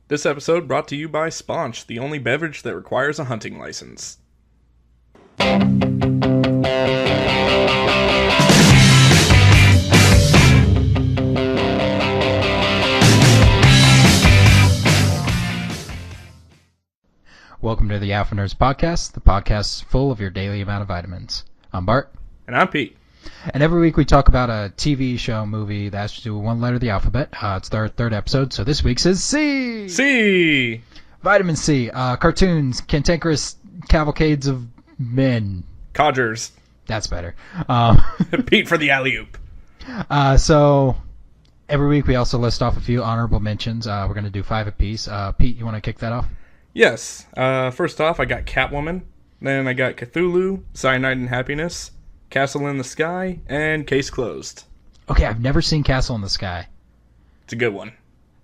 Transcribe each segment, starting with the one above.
This episode brought to you by Sponch, the only beverage that requires a hunting license. Welcome to the Alpha Nerds Podcast, the podcast full of your daily amount of vitamins. I'm Bart. And I'm Pete. And every week we talk about a TV show, movie that has to do with one letter of the alphabet. It's our third episode, so this week's is C! C! Vitamin C. Cartoons, cantankerous cavalcades of men. Codgers. That's better. Pete for the alley-oop. So every week we also list off a few honorable mentions. We're going to do 5 apiece. Pete, you want to kick that off? Yes. First off, I got Catwoman. Then I got Cthulhu, Cyanide and Happiness, Castle in the Sky, and Case Closed. Okay, I've never seen Castle in the Sky. It's a good one.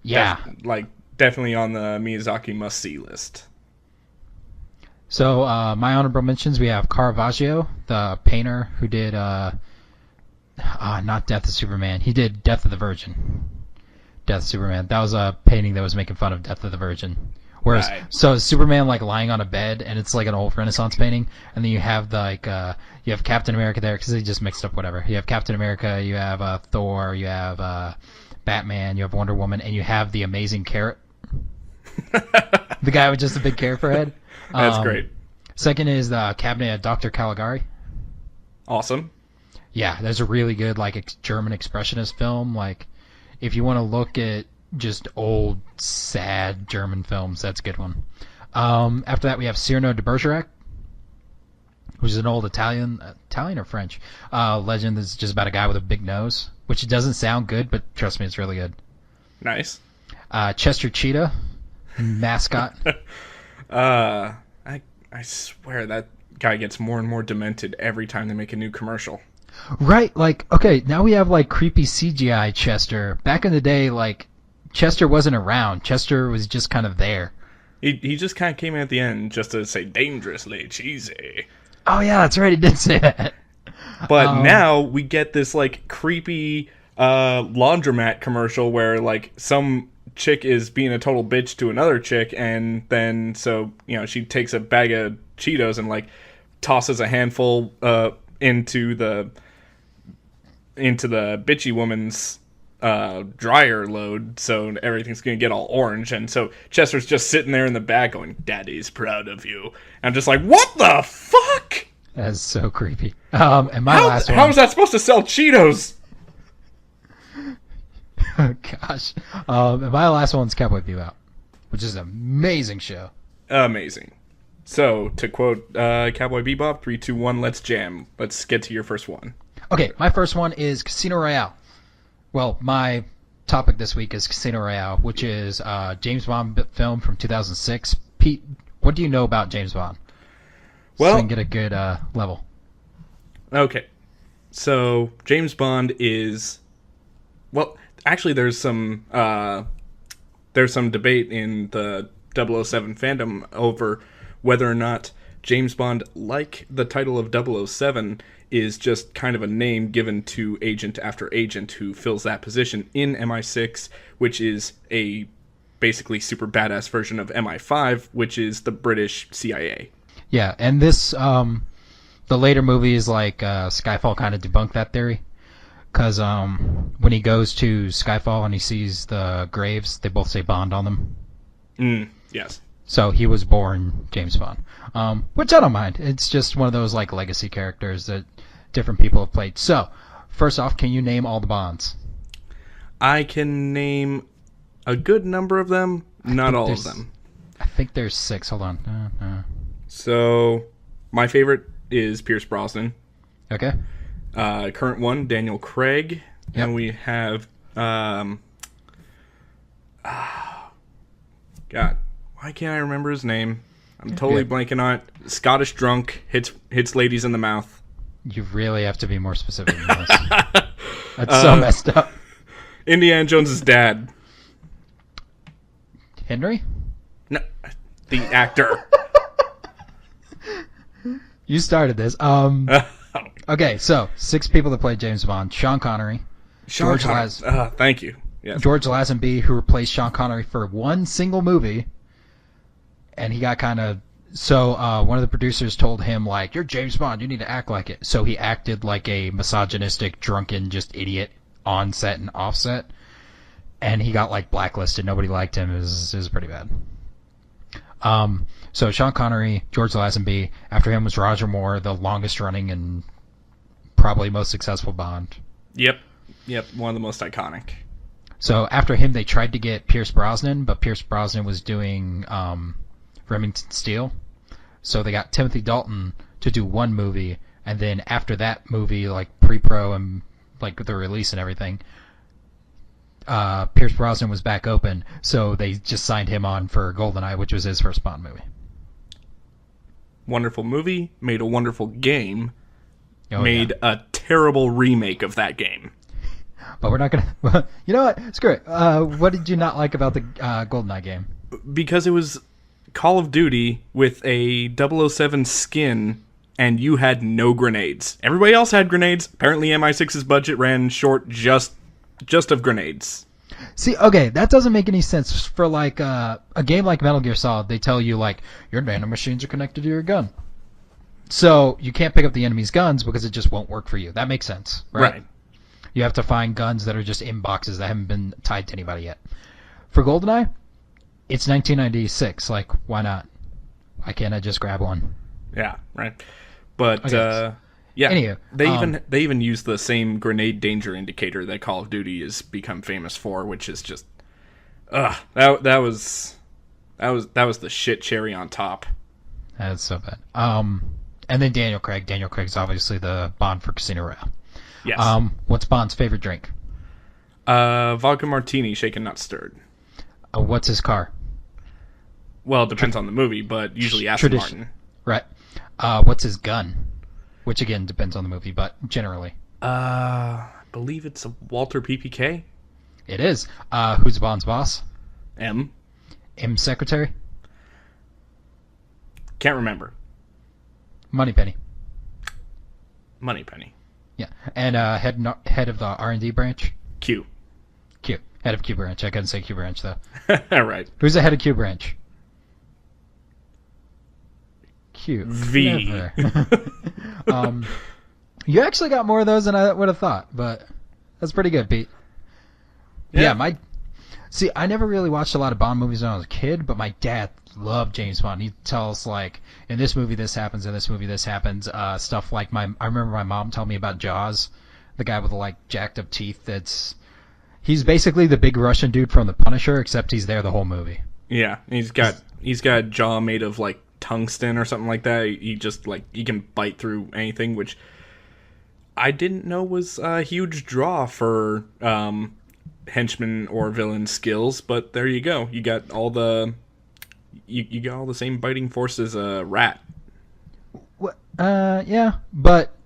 Yeah. Definitely on the Miyazaki must-see list. So, my honorable mentions, we have Caravaggio, the painter who did, not Death of Superman. He did Death of the Virgin. Death of Superman. That was a painting that was making fun of Death of the Virgin. Whereas, right. So Superman lying on a bed, and it's like an old Renaissance painting, and then you have you have Captain America there, because they just mixed up whatever. You have Captain America, you have Thor, you have Batman, you have Wonder Woman, and you have the amazing carrot. The guy with just a big carrot for a head. That's great. Second is the Cabinet of Dr. Caligari. Awesome. Yeah, there's a really good German expressionist film. If you want to look at just old, sad German films, that's a good one. After that, we have Cyrano de Bergerac, which is an old Italian or French legend that's just about a guy with a big nose, which doesn't sound good, but trust me, it's really good. Nice. Chester Cheetah, mascot. I swear that guy gets more and more demented every time they make a new commercial. Right, okay, now we have creepy CGI Chester. Back in the day, Chester wasn't around. Chester was just kind of there. He just kind of came in at the end just to say dangerously cheesy. Oh yeah, that's right, he did say that. But now we get this creepy laundromat commercial where some chick is being a total bitch to another chick, and then she takes a bag of Cheetos and tosses a handful into the bitchy woman's dryer load, so everything's gonna get all orange, and so Chester's just sitting there in the back going, "Daddy's proud of you." And I'm just like, what the fuck? That's so creepy. And my last one. How is that supposed to sell Cheetos? Oh, gosh. And my last one's Cowboy Bebop, which is an amazing show. Amazing. So, to quote Cowboy Bebop, 3, 2, 1, let's jam. Let's get to your first one. Okay, my first one is Casino Royale. Well, my topic this week is Casino Royale, which is a James Bond film from 2006. Pete, what do you know about James Bond? So we can get a good level. Okay. So, James Bond is... Well, actually, there's some debate in the 007 fandom over whether or not James Bond, like the title of 007, is just kind of a name given to agent after agent who fills that position in MI6, which is a basically super badass version of MI5, which is the British CIA. Yeah, and this, the later movies Skyfall kind of debunked that theory. Because when he goes to Skyfall and he sees the graves, they both say Bond on them. Yes. So he was born James Bond, which I don't mind. It's just one of those legacy characters that different people have played. So, first off, can you name all the Bonds? I can name a good number of them, not all of them. I think there's 6. Hold on. So, my favorite is Pierce Brosnan. Okay. Current one, Daniel Craig. Yep. And we have... God, why can't I remember his name? I'm totally blanking on it. Scottish drunk, hits ladies in the mouth. You really have to be more specific than this. That's so messed up. Indiana Jones' dad. Henry? No, the actor. You started this. Okay, so 6 people that played James Bond. Sean Connery. Thank you. Yes. George Lazenby, who replaced Sean Connery for one single movie, and he got kind of... So one of the producers told him, like, you're James Bond, you need to act like it. So he acted like a misogynistic, drunken, just idiot on set and off set. And he got, like, blacklisted. Nobody liked him. It was pretty bad. So Sean Connery, George Lazenby, after him was Roger Moore, the longest running and probably most successful Bond. Yep, one of the most iconic. So after him, they tried to get Pierce Brosnan, but Pierce Brosnan was doing Remington Steele. So they got Timothy Dalton to do one movie, and then after that movie, like pre-pro and like the release and everything, Pierce Brosnan was back open, so they just signed him on for GoldenEye, which was his first Bond movie. Wonderful movie, made a wonderful game, Yeah. a terrible remake of that game. But we're not gonna... Well, you know what? Screw it. What did you not like about the GoldenEye game? Because it was Call of Duty with a 007 skin, and you had no grenades. Everybody else had grenades. Apparently MI6's budget ran short just of grenades. See, okay, that doesn't make any sense. For like a game like Metal Gear Solid, they tell you like your nanomachines are connected to your gun, so you can't pick up the enemy's guns because it just won't work for you. That makes sense, right? You have to find guns that are just in boxes that haven't been tied to anybody yet. For GoldenEye, it's 1996. Like, why not? Why can't I just grab one? Yeah, right. But Okay. yeah, Anywho, they even use the same grenade danger indicator that Call of Duty has become famous for, which is just, that was the shit cherry on top. That's so bad. And then Daniel Craig. Daniel Craig's obviously the Bond for Casino Royale. Yes. What's Bond's favorite drink? Vodka martini, shaken not stirred. What's his car? Well, it depends on the movie, but usually Aston Martin. Right. What's his gun? Which again depends on the movie, but generally. I believe it's a Walter PPK. It is. Who's Bond's boss? M. M's secretary? Can't remember. Moneypenny. Moneypenny. Yeah. And head of the R&D branch? Q. Q. Head of Q branch. I couldn't say Q branch though. Right. Who's the head of Q branch? Q. V. You actually got more of those than I would have thought, but that's pretty good, Pete. Yeah, See, I never really watched a lot of Bond movies when I was a kid, but my dad loved James Bond. He'd tell us, like, in this movie this happens, in this movie this happens, stuff like I remember my mom telling me about Jaws, the guy with the, like, jacked up teeth he's basically the big Russian dude from The Punisher, except he's there the whole movie. Yeah, he's got a jaw made of, like, tungsten or something like that. He just, like, he can bite through anything, which I didn't know was a huge draw for henchman or villain skills, but there you go. You got all the you got all the same biting force as a rat. Yeah, but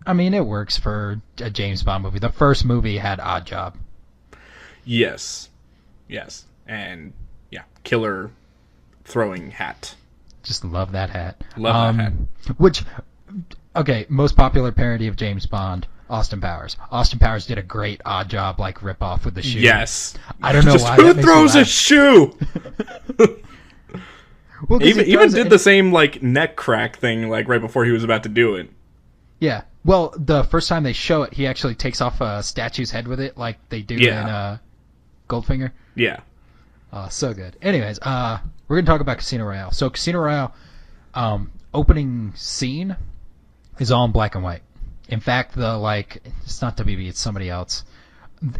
I mean it works for a James Bond movie. The first movie had Odd Job. Yes, and yeah, killer throwing hat. Just love that hat. Love that hat. Which, okay, most popular parody of James Bond, Austin Powers. Austin Powers did a great Odd Job, like, rip-off with the shoe. Yes. I don't know just why. Who throws a shoe? Well, even did the same, like, neck crack thing, like, right before he was about to do it. Yeah. Well, the first time they show it, he actually takes off a statue's head with it, like they do in Goldfinger. Yeah. So good. Anyways, we're going to talk about Casino Royale. So Casino Royale, opening scene is all in black and white. In fact, it's not WB, it's somebody else.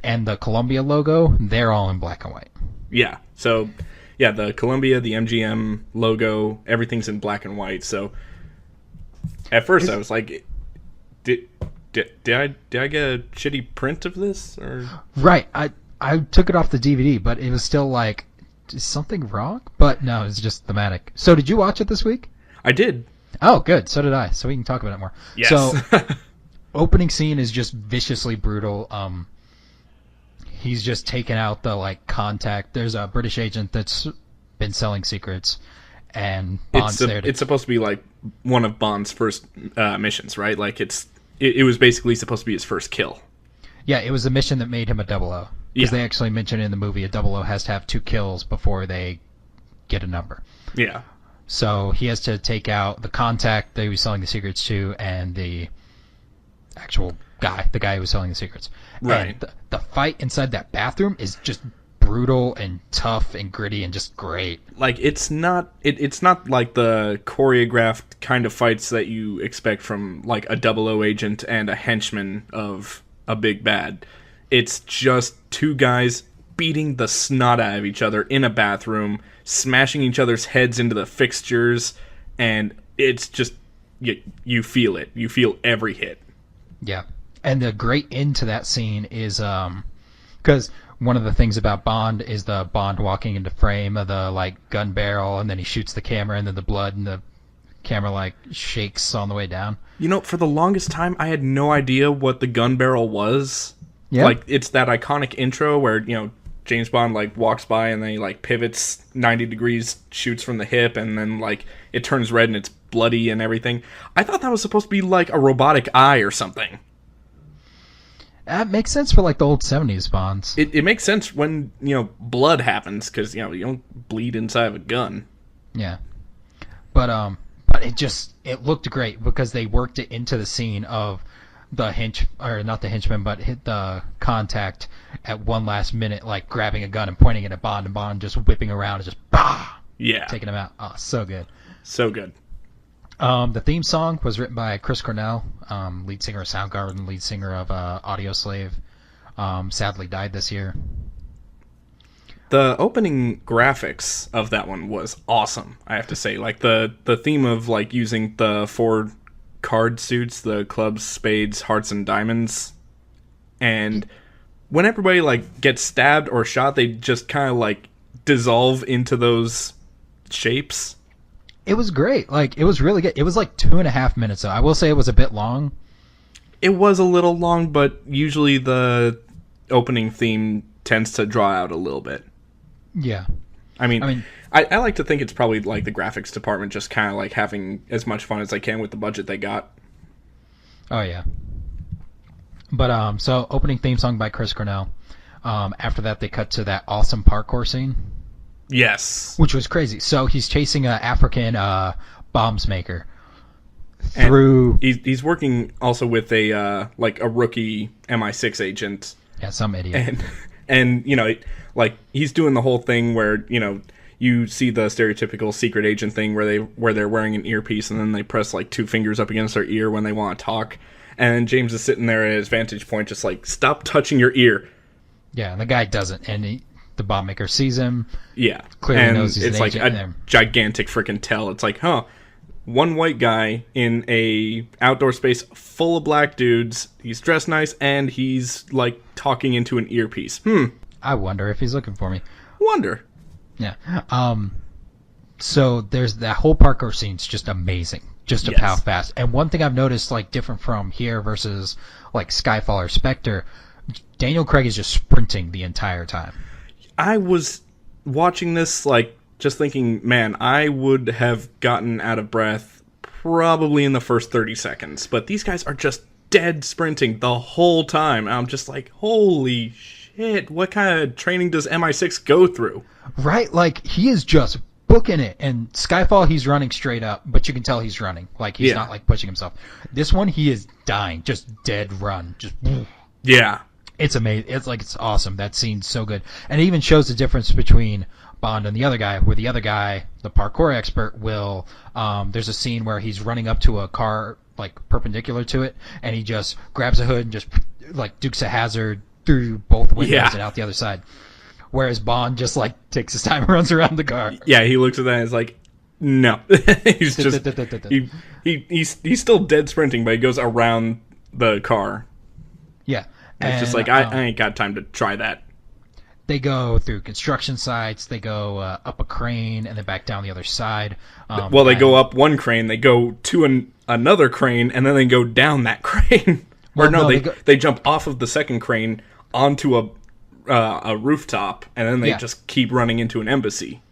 And the Columbia logo, they're all in black and white. Yeah. So, yeah, the Columbia, the MGM logo, everything's in black and white. So, at first I was like, did I get a shitty print of this? Or Right. I took it off the DVD, but it was still like, is something wrong? But no, it's just thematic. So did you watch it this week? I did. Oh, good. So did I. So we can talk about it more. Yes. So, opening scene is just viciously brutal. He's just taken out the, contact. There's a British agent that's been selling secrets, and Bond's there to... It's supposed to be, one of Bond's first missions, right? Like, it was basically supposed to be his first kill. Yeah, it was the mission that made him a double O. Because Yeah. they actually mentioned in the movie a double O has to have 2 kills before they get a number. Yeah. So he has to take out the contact that he was selling the secrets to and the actual guy, the guy who was selling the secrets. Right. And the fight inside that bathroom is just brutal and tough and gritty and just great. Like, it's not like the choreographed kind of fights that you expect from, like, a 00 agent and a henchman of a big bad. It's just 2 guys beating the snot out of each other in a bathroom, smashing each other's heads into the fixtures, and it's just, you feel it. You feel every hit. Yeah. And the great end to that scene is, because one of the things about Bond is the Bond walking into frame of the, like, gun barrel, and then he shoots the camera, and then the blood and the camera, like, shakes on the way down. You know, for the longest time, I had no idea what the gun barrel was. Yeah. Like, it's that iconic intro where, you know, James Bond, like, walks by and then he, like, pivots 90 degrees, shoots from the hip, and then, like, it turns red and it's bloody and everything. I thought that was supposed to be, like, a robotic eye or something. That makes sense for, like, the old 70s Bonds. It makes sense when, you know, blood happens, because, you know, you don't bleed inside of a gun. Yeah. But it looked great because they worked it into the scene of the not the henchman, but hit the contact at one last minute, like grabbing a gun and pointing it at Bond, and Bond just whipping around and just bah! Yeah. Taking him out. Oh, so good. So good. The theme song was written by Chris Cornell, lead singer of Soundgarden, lead singer of Audioslave. Sadly died this year. The opening graphics of that one was awesome, I have to say. Like, the theme of, like, using the 4 card suits, the clubs, spades, hearts, and diamonds. And when everybody, like, gets stabbed or shot, they just kind of, like, dissolve into those shapes. It was great. Like, it was really good. It was like 2.5 minutes, though. I will say it was a bit long. It was a little long, but usually the opening theme tends to draw out a little bit. Yeah. I mean, I like to think it's probably like the graphics department just kind of like having as much fun as they can with the budget they got. Oh, yeah. But, so, opening theme song by Chris Cornell. After that, they cut to that awesome parkour scene. Yes. Which was crazy. So, he's chasing an African bombs maker through... And he's working also with a rookie MI6 agent. Yeah, some idiot. And you know, like, he's doing the whole thing where, you know, you see the stereotypical secret agent thing where they're wearing an earpiece and then they press like 2 fingers up against their ear when they want to talk. And James is sitting there at his vantage point just like, stop touching your ear. Yeah, and the guy doesn't. And the bomb maker sees him. Yeah. Clearly knows he's it's an like agent. a gigantic freaking tell. It's like, one white guy in a outdoor space full of black dudes. He's dressed nice and he's like talking into an earpiece. I wonder if he's looking for me. Wonder. Yeah. So there's that whole parkour scene's just amazing. Just Yes. how fast. And one thing I've noticed, like, different from here versus like Skyfall or Spectre, Daniel Craig is just sprinting the entire time. I was watching this, like, just thinking, man, I would have gotten out of breath probably in the first 30 seconds. But these guys are just dead sprinting the whole time. I'm just like, holy shit, what kind of training does MI6 go through? Right? Like, he is just booking it. And Skyfall, he's running straight up, but you can tell he's running. Like, he's not, like, pushing himself. This one, he is dying. Just dead run. Just... Yeah. It's amazing. It's awesome. That scene's so good. And it even shows the difference between Bond and the other guy, where the other guy, the parkour expert, will... there's a scene where he's running up to a car, like, perpendicular to it, and he just grabs a hood and just, like, Dukes a Hazzard through both windows and out the other side. Whereas Bond just, like, takes his time and runs around the car. Yeah, he looks at that and is like, no. He's just... he's still dead sprinting, but he goes around the car. Yeah. And it's just like, I ain't got time to try that. They go through construction sites, they go up a crane, and then back down the other side. Well, they go up one crane, they go to another crane, and then they go down that crane. They jump off of the second crane onto a rooftop, and then they just keep running into an embassy.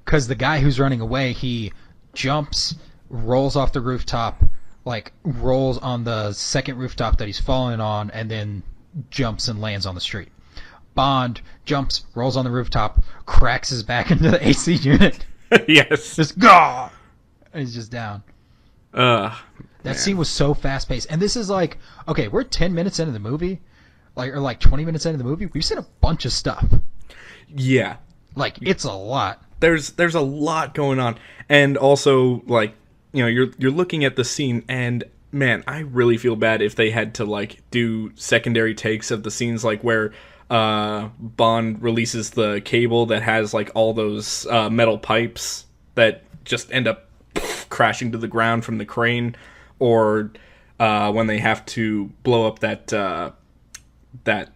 Because the guy who's running away, he jumps, rolls off the rooftop, like rolls on the second rooftop that he's falling on, and then jumps and lands on the street. Bond jumps, rolls on the rooftop, cracks his back into the AC unit. Yes. Just gah! And he's just down. Man. That scene was so fast paced. And this is like, okay, we're 10 minutes into the movie, or 20 minutes into the movie. We've seen a bunch of stuff. Yeah. Like, it's a lot. There's a lot going on. And also, like, you know, you're looking at the scene, and man, I really feel bad if they had to, like, do secondary takes of the scenes, like, where Bond releases the cable that has, like, all those metal pipes that just end up crashing to the ground from the crane, or when they have to blow up that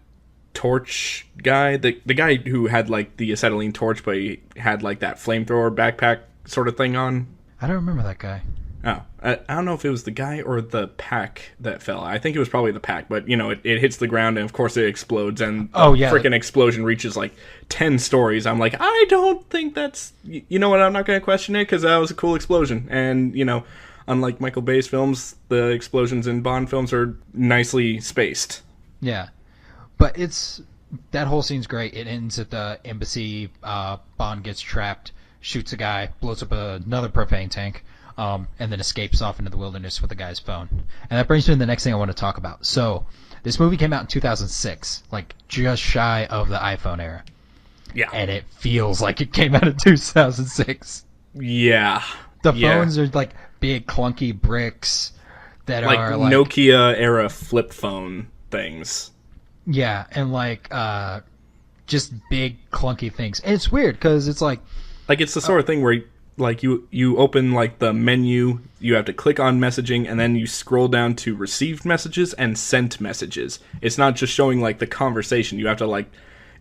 torch guy, the guy who had, like, the acetylene torch, but he had, like, that flamethrower backpack sort of thing on. I don't remember that guy. Oh, I don't know if it was the guy or the pack that fell. I think it was probably the pack, but, you know, it hits the ground, and of course it explodes, and freaking explosion reaches, like, 10 stories. I'm like, I don't think that's... You know what, I'm not going to question it, because that was a cool explosion. And, you know, unlike Michael Bay's films, the explosions in Bond films are nicely spaced. Yeah. But that whole scene's great. It ends at the embassy. Bond gets trapped, shoots a guy, blows up another propane tank, and then escapes off into the wilderness with the guy's phone. And that brings me to the next thing I want to talk about. So, this movie came out in 2006, like just shy of the iPhone era. Yeah. And it feels like it came out in 2006. Yeah. The phones are like big clunky bricks that are like Nokia era flip phone things. Yeah, and like just big clunky things. And it's weird because it's like it's the sort of thing where like you open like the menu, you have to click on messaging, and then you scroll down to received messages and sent messages. It's not just showing like the conversation. You have to like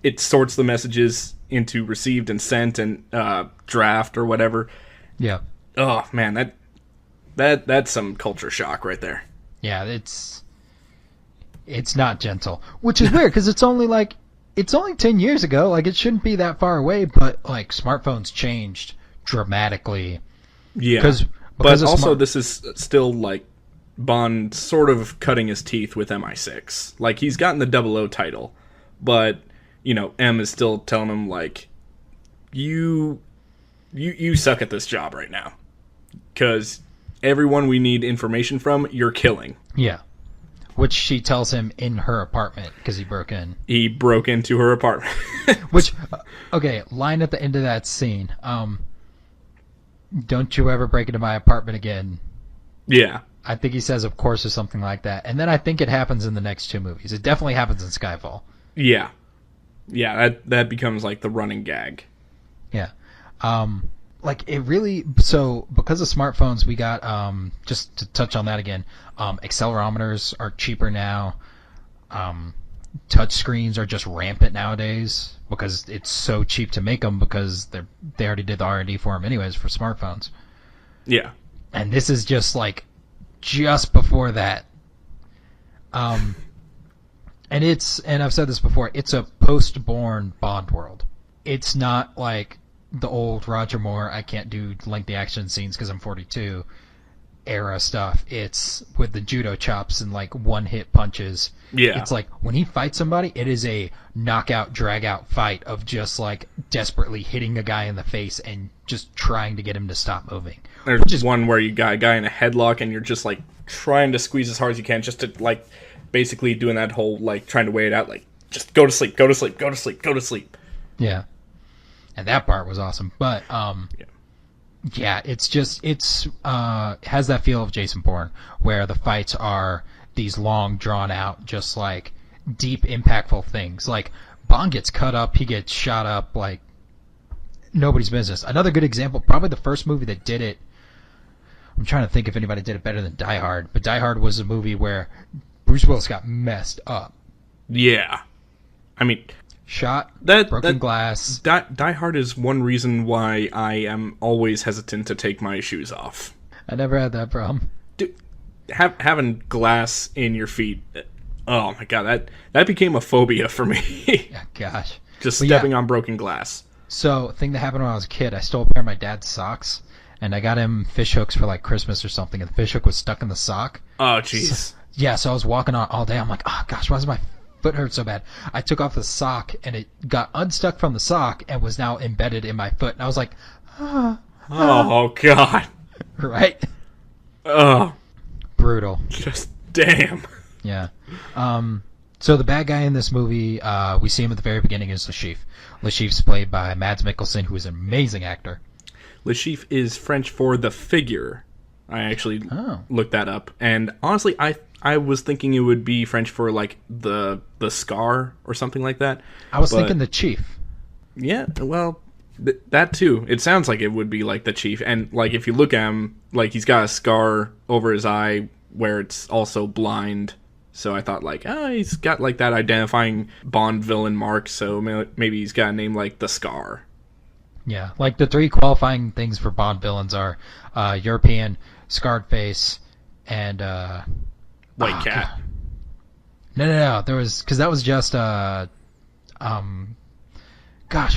it sorts the messages into received and sent and draft or whatever. Yeah. Oh man, that's some culture shock right there. Yeah, it's not gentle, which is weird because it's only 10 years ago. Like, it shouldn't be that far away, but like smartphones changed dramatically. Yeah, but also this is still like Bond sort of cutting his teeth with MI6. Like, he's gotten the 00 title, but you know, M is still telling him like, you suck at this job right now, because everyone we need information from, you're killing. Yeah. Which she tells him in her apartment because he broke in. He broke into her apartment. Which, okay, line at the end of that scene. Don't you ever break into my apartment again. Yeah. I think he says, of course, or something like that. And then I think it happens in the next two movies. It definitely happens in Skyfall. Yeah. Yeah, that becomes like the running gag. Yeah. Like, it really... So, because of smartphones, we got... just to touch on that again, accelerometers are cheaper now. Touch screens are just rampant nowadays because it's so cheap to make them because they already did the R&D for them anyways for smartphones. Yeah. And this is just, like, just before that. And I've said this before, it's a post-born Bond world. It's not like the old Roger Moore, I can't do lengthy action scenes because I'm 42 era stuff. It's with the judo chops and like one-hit punches. Yeah. It's like when he fights somebody, it is a knockout, drag-out fight of just like desperately hitting a guy in the face and just trying to get him to stop moving. There's just one where you got a guy in a headlock and you're just like trying to squeeze as hard as you can just to like basically doing that whole like trying to wait it out, like just go to sleep, go to sleep, go to sleep, go to sleep. Yeah. And that part was awesome. But yeah, it's just has that feel of Jason Bourne where the fights are these long drawn out, just like deep impactful things. Like Bond gets cut up, he gets shot up like nobody's business. Another good example, probably the first movie that did it. I'm trying to think if anybody did it better than Die Hard, but Die Hard was a movie where Bruce Willis got messed up. Yeah. I mean, shot, broken glass. Die Hard is one reason why I am always hesitant to take my shoes off. I never had that problem. Dude, having glass in your feet, oh my god, that became a phobia for me. Yeah, gosh. Just stepping on broken glass. So, thing that happened when I was a kid, I stole a pair of my dad's socks, and I got him fish hooks for like Christmas or something, and the fish hook was stuck in the sock. Oh, jeez. So I was walking on all day. I'm like, oh gosh, why is my foot hurt so bad. I took off the sock, and it got unstuck from the sock and was now embedded in my foot. And I was like, oh God. Right? Oh. Brutal. Just damn. Yeah. So the bad guy in this movie, we see him at the very beginning, is Le Chiffre. Le Chiffre's played by Mads Mikkelsen, who is an amazing actor. Le Chiffre is French for the figure. I actually looked that up. And honestly, I was thinking it would be French for, like, the scar or something like that. I was thinking the chief. Yeah, well, that too. It sounds like it would be like the chief. And, like, if you look at him, like, he's got a scar over his eye where it's also blind. So I thought, like, he's got, like, that identifying Bond villain mark, so maybe he's got a name like the Scar. Yeah, like, the 3 qualifying things for Bond villains are European, scarred face, and... White Cat. God. No. There was... Because that was just... Gosh,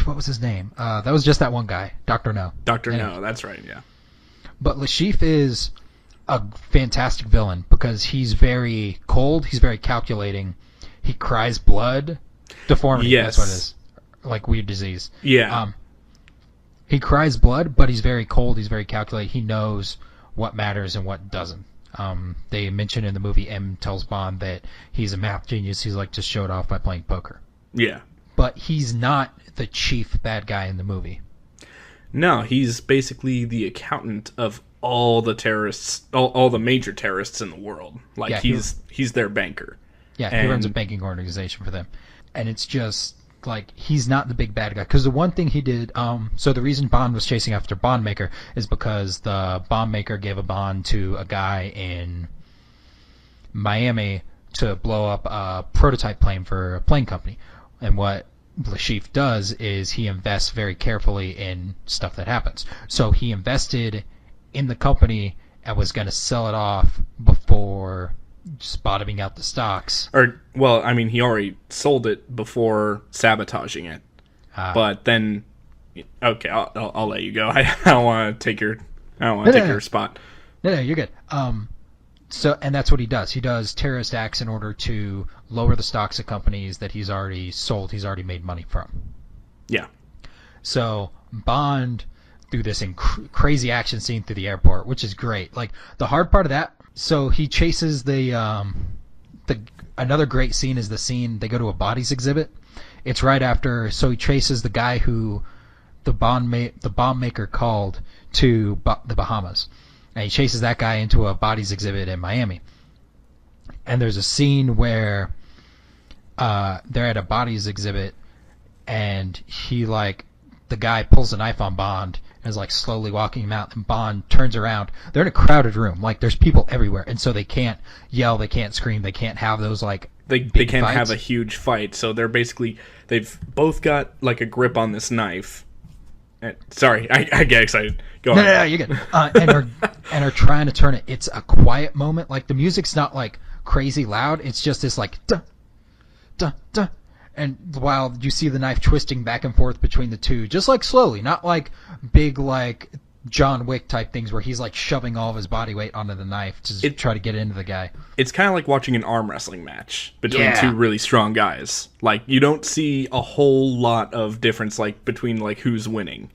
what was his name? That was just that one guy, Dr. No. Dr. No, that's right, yeah. But Le Chiffre is a fantastic villain because he's very cold, he's very calculating, he cries blood, deformity, yes. That's what it is, like weird disease. Yeah. He cries blood, but he's very cold, he's very calculating, he knows what matters and what doesn't. They mention in the movie, M tells Bond that he's a math genius, he's like to show it off by playing poker. Yeah. But he's not the chief bad guy in the movie. No, he's basically the accountant of all the terrorists, all the major terrorists in the world. Like, yeah, he's their banker. Yeah, he runs a banking organization for them. And it's just, like, he's not the big bad guy. Because the one thing he did, so the reason Bond was chasing after Bondmaker is because the Bondmaker gave a bond to a guy in Miami to blow up a prototype plane for a plane company. And what Le Chiffre does is he invests very carefully in stuff that happens. So he invested in the company and was going to sell it off before just bottoming out the stocks. Or, well, I mean, he already sold it before sabotaging it. But then, okay, I'll let you go. I don't want to take your spot. No, you're good. So, and that's what he does. He does terrorist acts in order to lower the stocks of companies that he's already sold, he's already made money from. Yeah. So Bond, through this crazy action scene through the airport, which is great. Like, the hard part of that, so he chases another great scene is the scene they go to a bodies exhibit. It's right after, so he chases the guy who the bomb maker called to the Bahamas. And he chases that guy into a bodies exhibit in Miami. And there's a scene where they're at a bodies exhibit, and the guy pulls a knife on Bond and is, like, slowly walking him out, and Bond turns around. They're in a crowded room. Like, there's people everywhere, and so they can't yell, they can't scream, they can't have those, like, They can't have a huge fight, so they've both got, like, a grip on this knife. Sorry, I get excited. Go on. No, you're good. And are trying to turn it. It's a quiet moment. Like, the music's not, like, crazy loud. It's just this, like, duh, duh, duh. And while you see the knife twisting back and forth between the two, just, like, slowly. Not, like, big, like, John Wick type things where he's, like, shoving all of his body weight onto the knife to try to get into the guy. It's kind of like watching an arm wrestling match between two really strong guys. Like, you don't see a whole lot of difference, like, between, like, who's winning.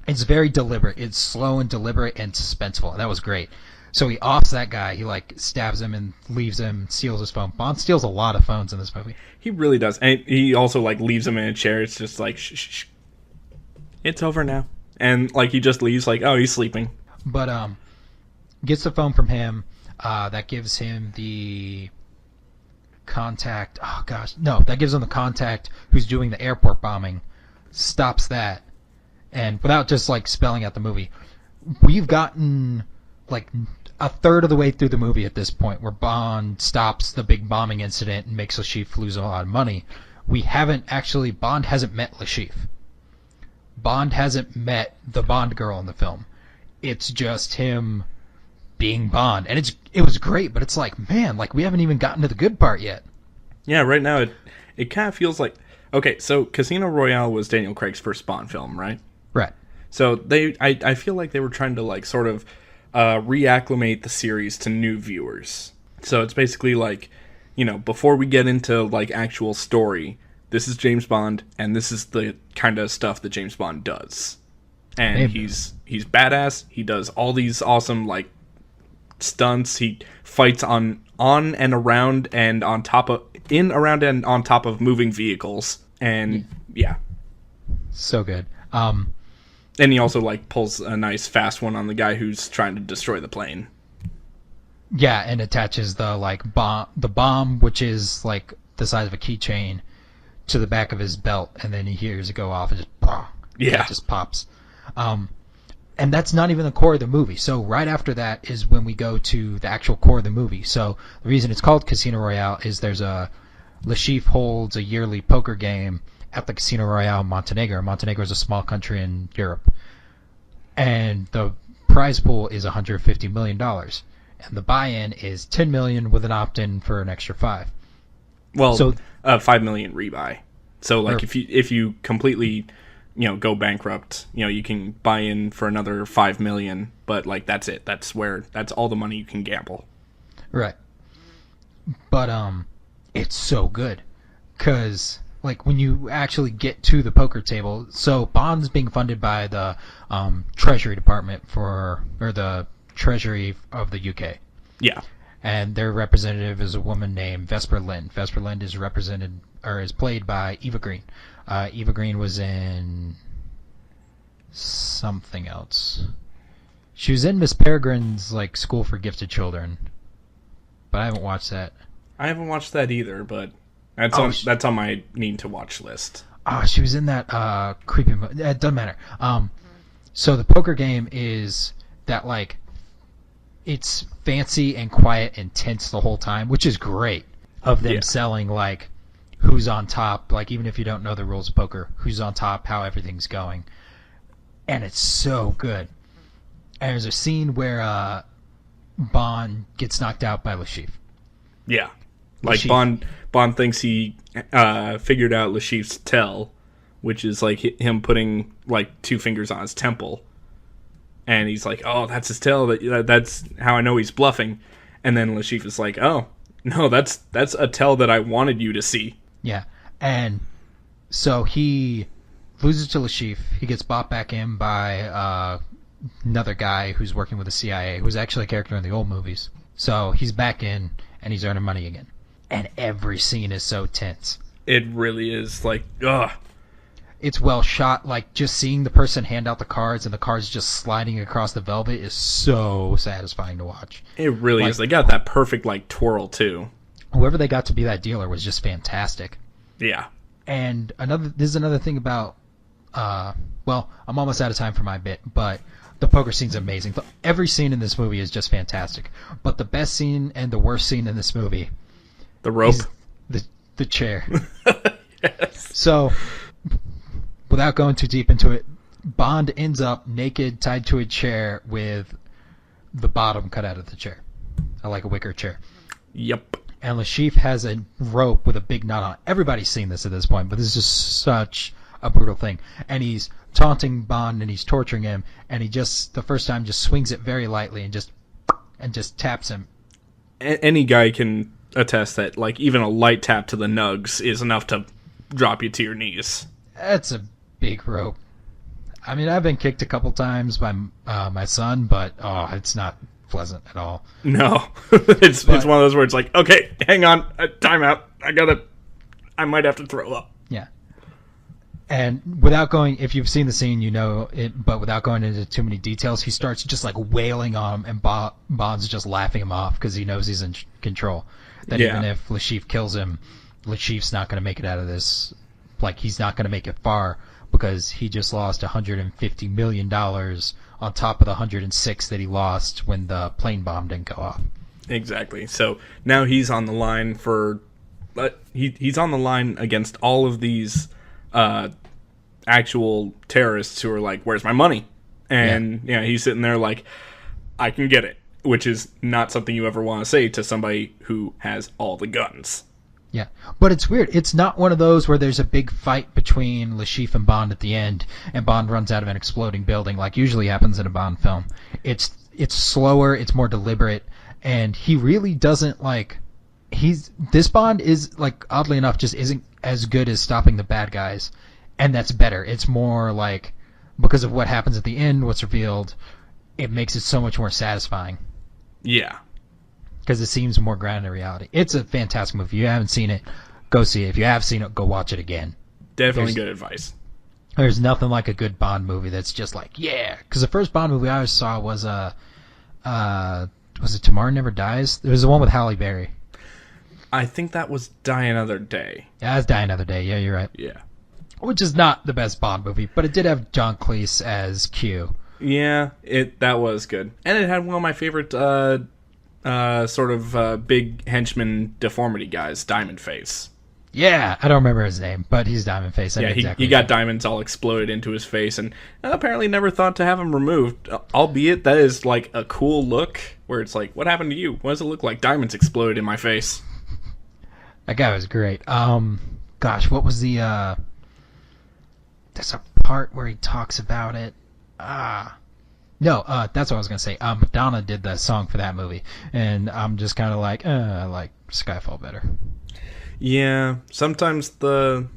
It's very deliberate. It's slow and deliberate and suspenseful. And that was great. So he offs that guy. He, like, stabs him and leaves him, steals his phone. Bond steals a lot of phones in this movie. He really does. And he also, like, leaves him in a chair. It's just like, shh. It's over now. And, like, he just leaves, like, oh, he's sleeping. But, gets the phone from him. That gives him the contact. Oh, gosh. No, that gives him the contact who's doing the airport bombing. Stops that. And without just, like, spelling out the movie, we've gotten, like, a third of the way through the movie at this point where Bond stops the big bombing incident and makes Le Chiffre lose a lot of money. Bond hasn't met Le Chiffre. Bond hasn't met the Bond girl in the film. It's just him being Bond. And it was great, but it's like, man, like, we haven't even gotten to the good part yet. Yeah, right now it kind of feels like... Okay, so Casino Royale was Daniel Craig's first Bond film, right? Right. So I feel like they were trying to, like, sort of reacclimate the series to new viewers. So it's basically like before we get into like actual story, this is James Bond, and this is the kind of stuff that James Bond does. And he's badass. He does all these awesome like stunts. He fights on and around and on top of around and on top of moving vehicles. And yeah. So good. And he also like pulls a nice fast one on the guy who's trying to destroy the plane. Yeah, and attaches the bomb, which is like the size of a keychain, to the back of his belt, and then he hears it go off and it just pops. And that's not even the core of the movie. So right after that is when we go to the actual core of the movie. So the reason it's called Casino Royale is Lashif holds a yearly poker game at the Casino Royale in Montenegro. Montenegro is a small country in Europe. And the prize pool is $150 million. And the buy-in is $10 million with an opt-in for an extra $5 million. Well, so $5 million rebuy. So like if you completely go bankrupt, you can buy in for another $5 million, but like that's it. That's all the money you can gamble. Right. But it's so good because like when you actually get to the poker table, so Bond's being funded by the Treasury Department or the Treasury of the UK. Yeah. And their representative is a woman named Vesper Lynd. Vesper Lynd is played by Eva Green. Eva Green was in something else. She was in Miss Peregrine's like School for Gifted Children, but I haven't watched that. I haven't watched that either, but that's on my need to watch list. She was in that creepy movie. It doesn't matter. So the poker game is that like it's fancy and quiet and tense the whole time, which is great. Of them selling like who's on top, like even if you don't know the rules of poker, who's on top, how everything's going. And it's so good. And there's a scene where Bond gets knocked out by Lashif. Yeah. Like Bond thinks he figured out Lashif's tell, which is like him putting like 2 fingers on his temple. And he's like, oh, that's his tell. That's how I know he's bluffing. And then Lashif is like, oh, no, that's a tell that I wanted you to see. Yeah. And so he loses to Lashif. He gets bought back in by another guy who's working with the CIA, who's actually a character in the old movies. So he's back in, and he's earning money again. And every scene is so tense. It really is like, ugh. It's well shot. Like, just seeing the person hand out the cards and the cards just sliding across the velvet is so satisfying to watch. It really is. They got that perfect, like, twirl, too. Whoever they got to be that dealer was just fantastic. Yeah. And this is another thing about, well, I'm almost out of time for my bit, but the poker scene's amazing. Every scene in this movie is just fantastic. But the best scene and the worst scene in this movie... The rope? The chair. Yes. So... without going too deep into it, Bond ends up naked, tied to a chair with the bottom cut out of the chair. Like a wicker chair. Yep. And Lashif has a rope with a big knot on it. Everybody's seen this at this point, but this is just such a brutal thing. And he's taunting Bond and he's torturing him, and he just, the first time, just swings it very lightly and just taps him. Any guy can attest that, like, even a light tap to the nugs is enough to drop you to your knees. That's a big rope. I mean, I've been kicked a couple times by my son, but it's not pleasant at all. No. It's one of those where it's like, okay, hang on, time out. I might have to throw up. Yeah. And without going, if you've seen the scene, you know it, but without going into too many details, he starts just like wailing on him, and Bond's just laughing him off because he knows he's in control. That even if Lashif kills him, Lashif's not going to make it out of this. Like, he's not going to make it far because he just lost $150 million on top of the 106 that he lost when the plane bomb didn't go off. Exactly. So now he's on the line for... he's on the line against all of these actual terrorists who are like, where's my money? And he's sitting there like, I can get it, which is not something you ever want to say to somebody who has all the guns. Yeah, but it's weird. It's not one of those where there's a big fight between Lashif and Bond at the end, and Bond runs out of an exploding building like usually happens in a Bond film. It's slower, it's more deliberate, and he really doesn't like this Bond is, like, oddly enough, just isn't as good as stopping the bad guys, and that's better. It's more like, because of what happens at the end, what's revealed, it makes it so much more satisfying. Yeah. Because it seems more grounded in reality. It's a fantastic movie. If you haven't seen it, go see it. If you have seen it, go watch it again. Definitely good advice. There's nothing like a good Bond movie that's just like, yeah. Because the first Bond movie I always saw was was it Tomorrow Never Dies? It was the one with Halle Berry. I think that was Die Another Day. Yeah, that's Die Another Day. Yeah, you're right. Yeah. Which is not the best Bond movie, but it did have John Cleese as Q. Yeah, that was good. And it had one of my favorite big henchman deformity guys, Diamond Face. Yeah, I don't remember his name, but he's Diamond Face. He got diamonds all exploded into his face, and apparently never thought to have him removed. Albeit that is like a cool look, where it's like, what happened to you? What does it look like? Diamonds exploded in my face. That guy was great. Gosh, what was the? There's a part where he talks about it. No, that's what I was gonna say. Madonna did the song for that movie, and I'm just kind of like, I like Skyfall better. Yeah, sometimes there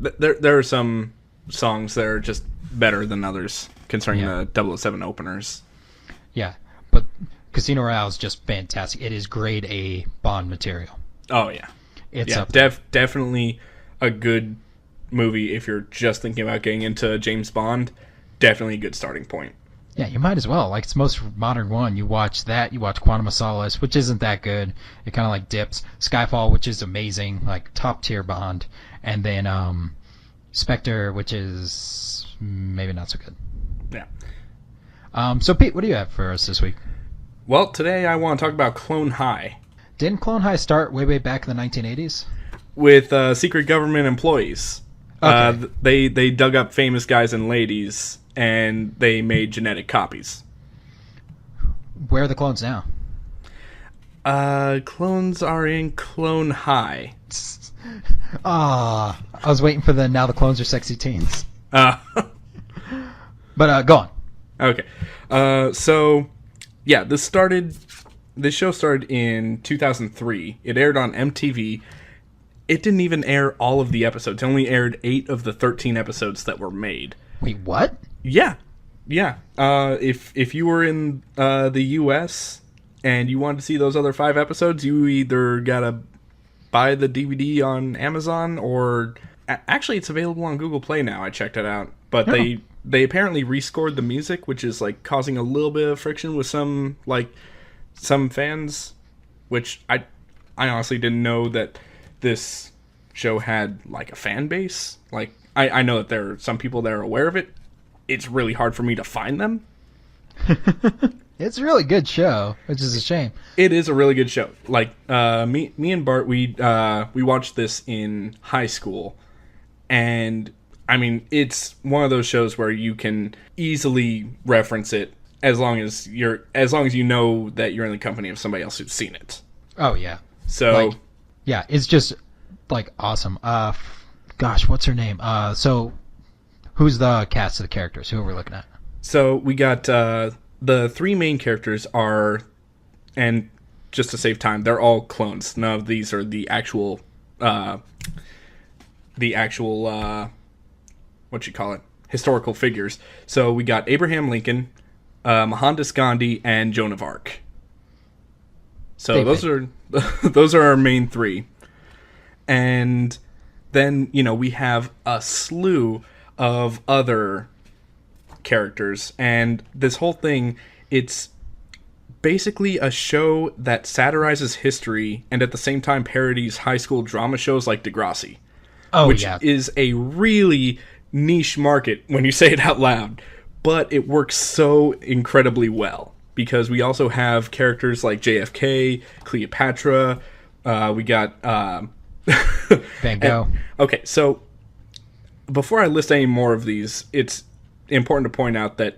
are some songs that are just better than others concerning the 007 openers. Yeah, but Casino Royale is just fantastic. It is grade A Bond material. Oh yeah, It's definitely a good movie if you're just thinking about getting into James Bond. Definitely a good starting point. Yeah, you might as well. Like, it's the most modern one. You watch that, you watch Quantum of Solace, which isn't that good. It kind of, like, dips. Skyfall, which is amazing, like, top-tier Bond. And then Spectre, which is maybe not so good. Yeah. So, Pete, what do you have for us this week? Well, today I want to talk about Clone High. Didn't Clone High start way back in the 1980s? With secret government employees. Okay. They dug up famous guys and ladies, and they made genetic copies. Where are the clones now? Clones are in Clone High. I was waiting for the now the clones are sexy teens. But go on. Okay. So, yeah, this show started in 2003. It aired on MTV. It didn't even air all of the episodes. It only aired 8 of the 13 episodes that were made. Wait, what? Yeah. If you were in the U.S. and you wanted to see those other 5 episodes, you either gotta buy the DVD on Amazon or... Actually, it's available on Google Play now. I checked it out. But they apparently rescored the music, which is like causing a little bit of friction with some fans, which I honestly didn't know that this show had like a fan base. Like, I know that there are some people that are aware of it. It's really hard for me to find them. It's a really good show, which is a shame. It is a really good show. Like, me and Bart, we watched this in high school, and I mean, it's one of those shows where you can easily reference it as long as you know that you're in the company of somebody else who's seen it. Oh yeah. So. Like, yeah, it's just, like, awesome. Gosh, what's her name? So, who's the cast of the characters? Who are we looking at? So, we got, the 3 main characters are, and just to save time, they're all clones. None of these are the actual, historical figures. So, we got Abraham Lincoln, Mohandas Gandhi, and Joan of Arc. So those are our main 3. And then, we have a slew of other characters. And this whole thing, it's basically a show that satirizes history and at the same time parodies high school drama shows like Degrassi. Which is a really niche market when you say it out loud. But it works so incredibly well. Because we also have characters like JFK, Cleopatra, we got... Van Gogh. Okay, so before I list any more of these, it's important to point out that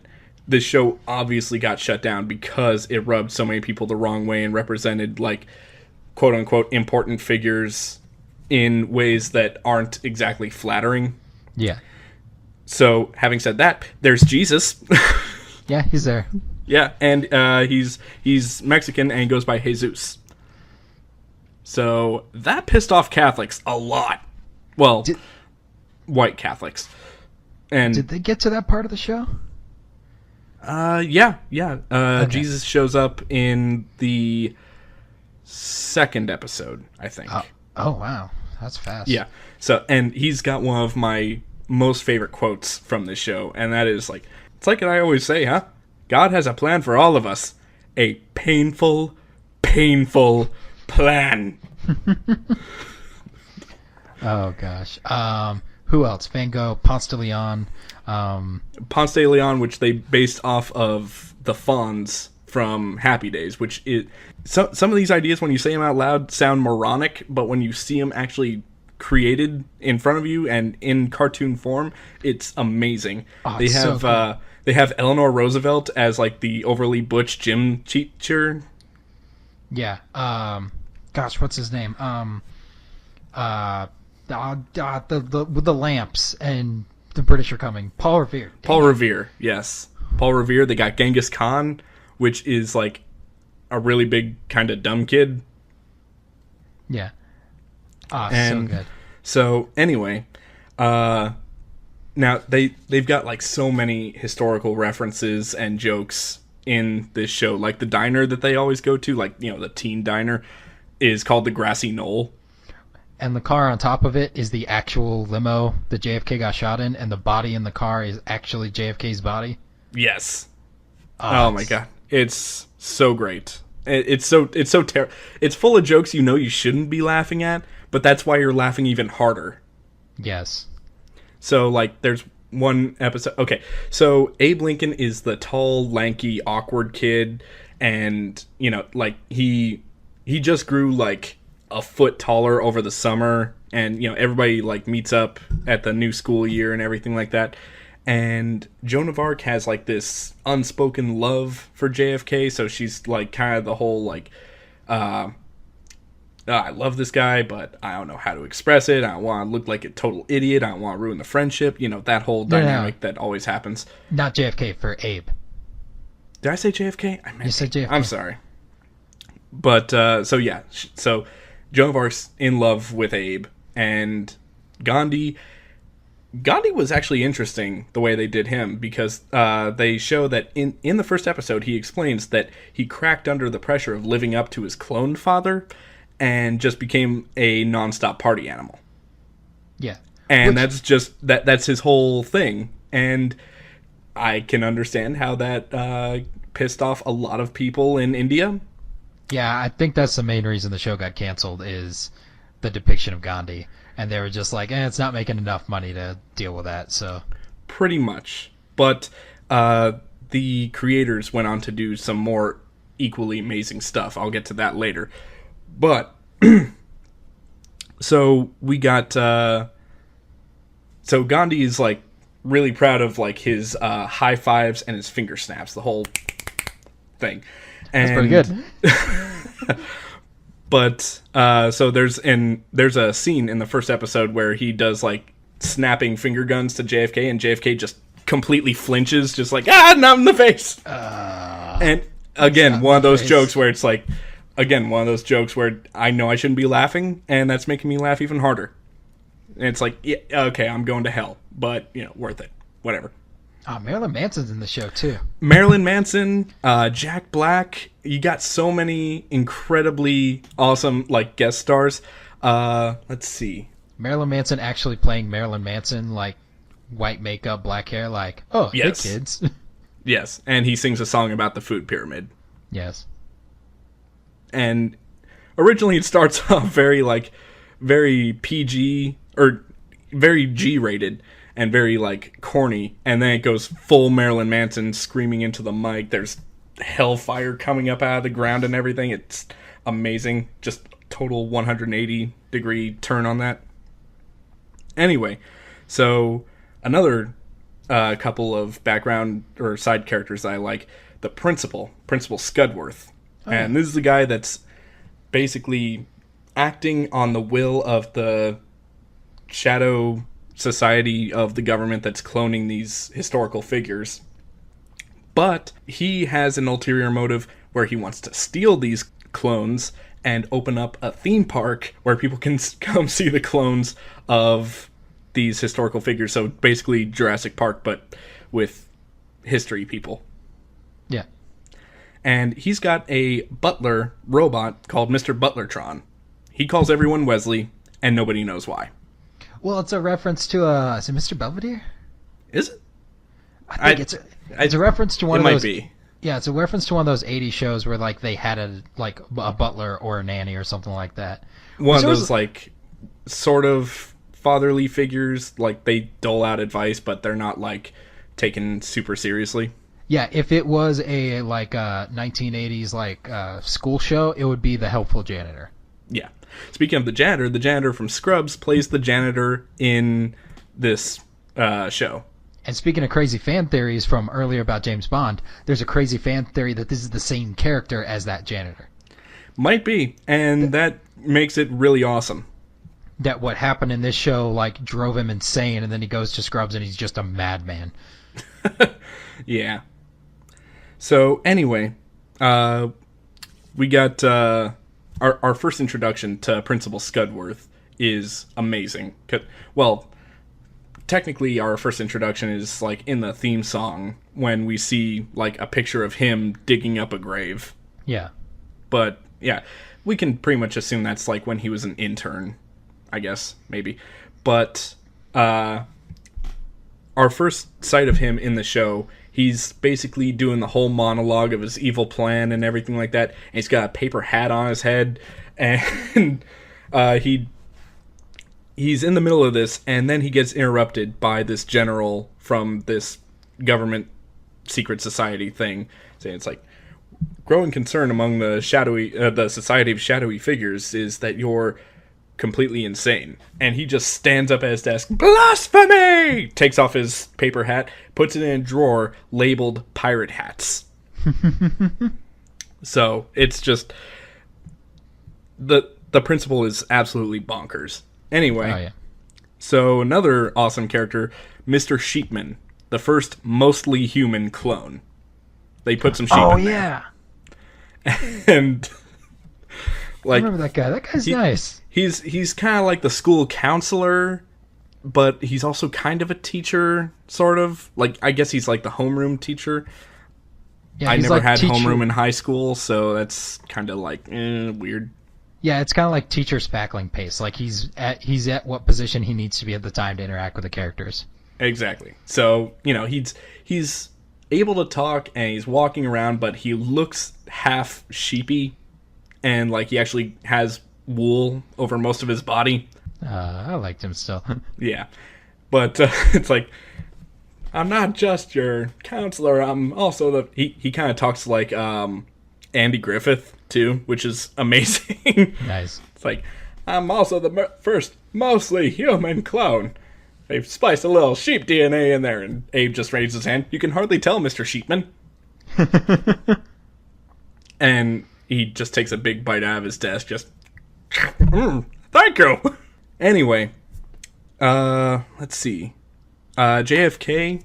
this show obviously got shut down because it rubbed so many people the wrong way and represented, like, quote-unquote important figures in ways that aren't exactly flattering. Yeah. So, having said that, there's Jesus. Yeah, he's there. Yeah, and he's Mexican and goes by Jesus. So that pissed off Catholics a lot. Well, white Catholics. And Did they get to that part of the show? yeah. Okay. Jesus shows up in the second episode, I think. Oh wow, that's fast. Yeah. So, and he's got one of my most favorite quotes from this show, and that is like, it's like I always say, huh? God has a plan for all of us. A painful, painful plan. Oh gosh. Who else? Van Gogh, Ponce de Leon. Ponce de Leon, which they based off of the Fonz from Happy Days, which is some of these ideas, when you say them out loud, sound moronic, but when you see them actually created in front of you and in cartoon form, it's amazing. Oh, They it's have so cool. they have Eleanor Roosevelt as like the overly butch gym teacher. Yeah. Gosh, what's his name? With the lamps and the British are coming. Paul Revere. Paul Revere, yes. Paul Revere. They got Genghis Khan, which is like a really big kind of dumb kid. Yeah. And so good. So anyway, now they've got like so many historical references and jokes in this show. Like the diner that they always go to, like, you know, the teen diner, is called the Grassy Knoll. And the car on top of it is the actual limo that JFK got shot in, and the body in the car is actually JFK's body. Yes. Oh my god, it's so great. It's so terrible. It's full of jokes you know you shouldn't be laughing at, but that's why you're laughing even harder. Yes. So like, there's one episode. Okay, so Abe Lincoln is the tall, lanky, awkward kid, and you know, like he just grew like a foot taller over the summer, and you know, everybody like meets up at the new school year and everything like that. And Joan of Arc has like this unspoken love for JFK, so she's like kind of the whole like, I love this guy, but I don't know how to express it. I don't want to look like a total idiot. I don't want to ruin the friendship. You know, that whole dynamic that always happens. Not JFK, for Abe. Did I say JFK? I meant You said JFK. I'm sorry. But, so yeah. So Joan of Arc's in love with Abe, and Gandhi was actually interesting the way they did him, because they show that in the first episode he explains that he cracked under the pressure of living up to his cloned father and just became a nonstop party animal. Yeah. And that's just that's his whole thing. And I can understand how that pissed off a lot of people in India. Yeah, I think that's the main reason the show got canceled, is the depiction of Gandhi. And they were just like, it's not making enough money to deal with that, so... Pretty much. But the creators went on to do some more equally amazing stuff. I'll get to that later. But, so we got... so Gandhi is, like, really proud of, like, his high fives and his finger snaps, the whole thing. That's pretty good. But so there's a scene in the first episode where he does like snapping finger guns to JFK, and JFK just completely flinches, just like, not in the face. And again, one of those jokes where it's like, one of those jokes where I know I shouldn't be laughing, and that's making me laugh even harder. And it's like, yeah, okay, I'm going to hell, but you know, worth it. Whatever. Oh, Marilyn Manson's in the show too. Marilyn Manson, Jack Black. You got so many incredibly awesome like guest stars. Let's see. Marilyn Manson actually playing Marilyn Manson, like white makeup, black hair, like, oh, yes. Hey kids. Yes, and he sings a song about the food pyramid. Yes. And originally it starts off very PG or very G-rated. And very, like, corny. And then it goes full Marilyn Manson screaming into the mic. There's hellfire coming up out of the ground and everything. It's amazing. Just total 180-degree turn on that. Anyway, so another couple of background or side characters that I like. The Principal Scudworth. Oh. And this is the guy that's basically acting on the will of the shadow society of the government that's cloning these historical figures. But he has an ulterior motive where he wants to steal these clones and open up a theme park where people can come see the clones of these historical figures. So basically Jurassic Park, but with history people. Yeah. And he's got a butler robot called Mr. Butlertron. He calls everyone Wesley, and nobody knows why. Well, it's a reference to is it Mr. Belvedere? Is it? I think it's a reference to one of those. It might be. Yeah, it's a reference to one of those 80s shows where like they had a butler or a nanny or something like that. One of those like sort of fatherly figures, like they dole out advice, but they're not like taken super seriously. Yeah, if it was a 1980s school show, it would be the helpful janitor. Yeah. Speaking of the janitor from Scrubs plays the janitor in this show. And speaking of crazy fan theories from earlier about James Bond, there's a crazy fan theory that this is the same character as that janitor. Might be, and that makes it really awesome. That what happened in this show drove him insane, and then he goes to Scrubs and he's just a madman. Yeah. So anyway, we got our first introduction to Principal Scudworth is amazing. Well, technically our first introduction is in the theme song when we see a picture of him digging up a grave. Yeah. But yeah, we can pretty much assume that's when he was an intern, I guess, maybe. But our first sight of him in the show, he's basically doing the whole monologue of his evil plan and everything like that. And he's got a paper hat on his head, and he's in the middle of this, and then he gets interrupted by this general from this government secret society thing, saying growing concern among the Society of Shadowy Figures is that you're completely insane. And he just stands up at his desk, blasphemy! Takes off his paper hat, puts it in a drawer labeled pirate hats. So it's just the principal is absolutely bonkers. Anyway, oh, yeah. So another awesome character, Mr. Sheepman, the first mostly human clone. They put some sheep in there. Oh, yeah. And I remember that guy. That guy's nice. He's kind of like the school counselor, but he's also kind of a teacher, sort of. I guess he's like the homeroom teacher. Yeah, I never had homeroom in high school, so that's kind of weird. Yeah, it's kind of like teacher spackling pace. He's at what position he needs to be at the time to interact with the characters. Exactly. So, he's able to talk and he's walking around, but he looks half sheepy, and he actually has wool over most of his body. I liked him still. Yeah. But it's I'm not just your counselor, I'm also he kind of talks like Andy Griffith too, which is amazing. Nice. It's I'm also the first mostly human clone. They've spliced a little sheep DNA in there, and Abe just raised his hand. You can hardly tell, Mr. Sheepman. And he just takes a big bite out of his desk, just thank you. Anyway, let's see. JFK,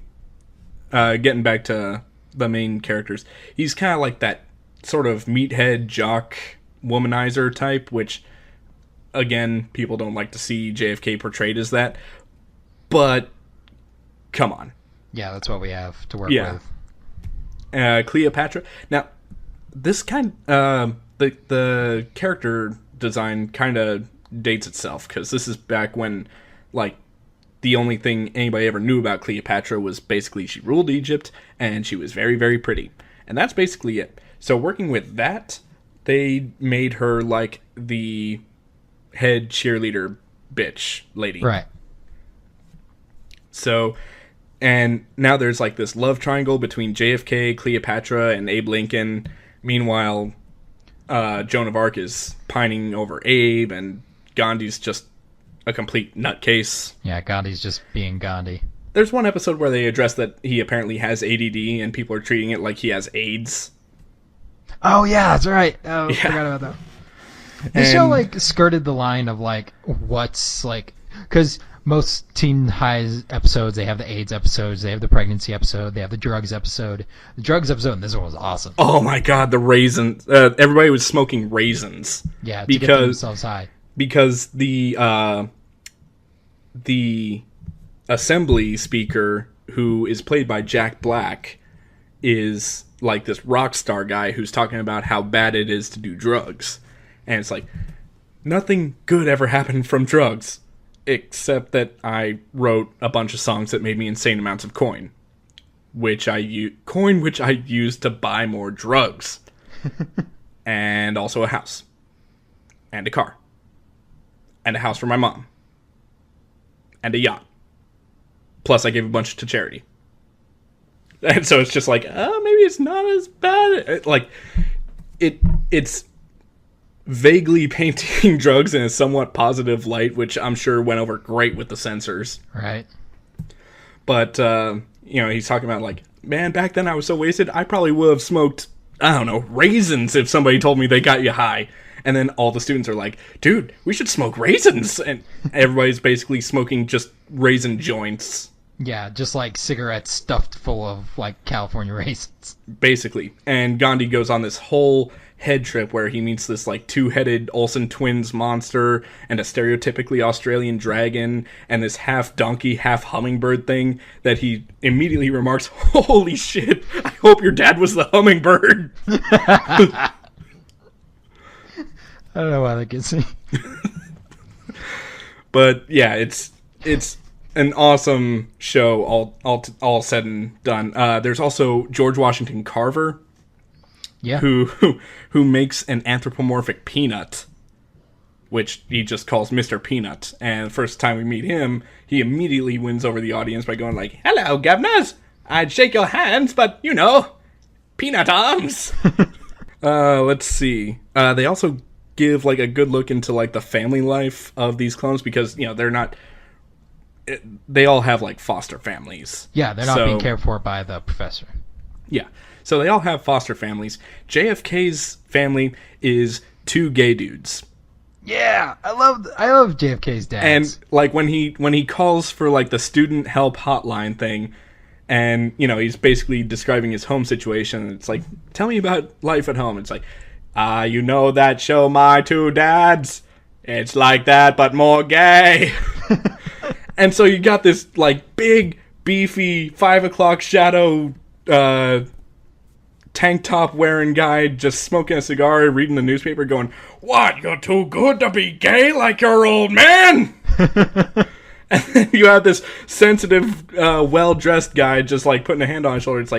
getting back to the main characters, he's kind of like that sort of meathead jock womanizer type, which, again, people don't like to see JFK portrayed as that. But, come on. Yeah, that's what we have to work with. Cleopatra. Now, this the character design kind of dates itself, because this is back when, the only thing anybody ever knew about Cleopatra was basically she ruled Egypt, and she was very, very pretty. And that's basically it. So working with that, they made her the head cheerleader bitch lady. Right. So, and now there's this love triangle between JFK, Cleopatra, and Abe Lincoln. Meanwhile, Joan of Arc is pining over Abe, and Gandhi's just a complete nutcase. Yeah, Gandhi's just being Gandhi. There's one episode where they address that he apparently has ADD, and people are treating it like he has AIDS. Oh, yeah, that's right. Oh, yeah. Forgot about that. This show, skirted the line of, what's, because most Teen Highs episodes, they have the AIDS episodes, they have the pregnancy episode, they have the drugs episode. The drugs episode in this one was awesome. Oh my god, the raisins. Everybody was smoking raisins. Yeah, to get themselves high. Because the assembly speaker, who is played by Jack Black, is like this rock star guy who's talking about how bad it is to do drugs. And it's like, nothing good ever happened from drugs, except that I wrote a bunch of songs that made me insane amounts of coin, which I used to buy more drugs. And also a house. And a car. And a house for my mom. And a yacht. Plus I gave a bunch to charity. And so it's just like, oh, maybe it's not as bad. Like, it's vaguely painting drugs in a somewhat positive light, which I'm sure went over great with the censors. Right. But, he's talking about, like, man, back then I was so wasted, I probably would have smoked, I don't know, raisins if somebody told me they got you high. And then all the students are like, dude, we should smoke raisins. And everybody's basically smoking just raisin joints. Yeah, just like cigarettes stuffed full of like California raisins. Basically. And Gandhi goes on this whole head trip where he meets this like two-headed Olsen twins monster and a stereotypically Australian dragon and this half donkey, half hummingbird thing that he immediately remarks, holy shit, I hope your dad was the hummingbird. I don't know why that gets me. But yeah, it's an awesome show, all said and done. There's also George Washington Carver, yeah, who makes an anthropomorphic peanut, which he just calls Mr. Peanut. And the first time we meet him, he immediately wins over the audience by going like, "Hello, governors. I'd shake your hands, but peanut arms." Let's see. They also give like a good look into like the family life of these clones because they're not. They all have like foster families. Yeah, they're not being cared for by the professor. Yeah, so they all have foster families. JFK's family is two gay dudes. Yeah, I love JFK's dad. And like when he calls for like the student help hotline thing, and he's basically describing his home situation. And it's like, tell me about life at home. It's like, that show My Two Dads? It's like that, but more gay. And so you got this like big, beefy 5 o'clock shadow tank top wearing guy just smoking a cigar, reading the newspaper, going, "What? You're too good to be gay like your old man?" And then you have this sensitive, well-dressed guy just like putting a hand on his shoulder. It's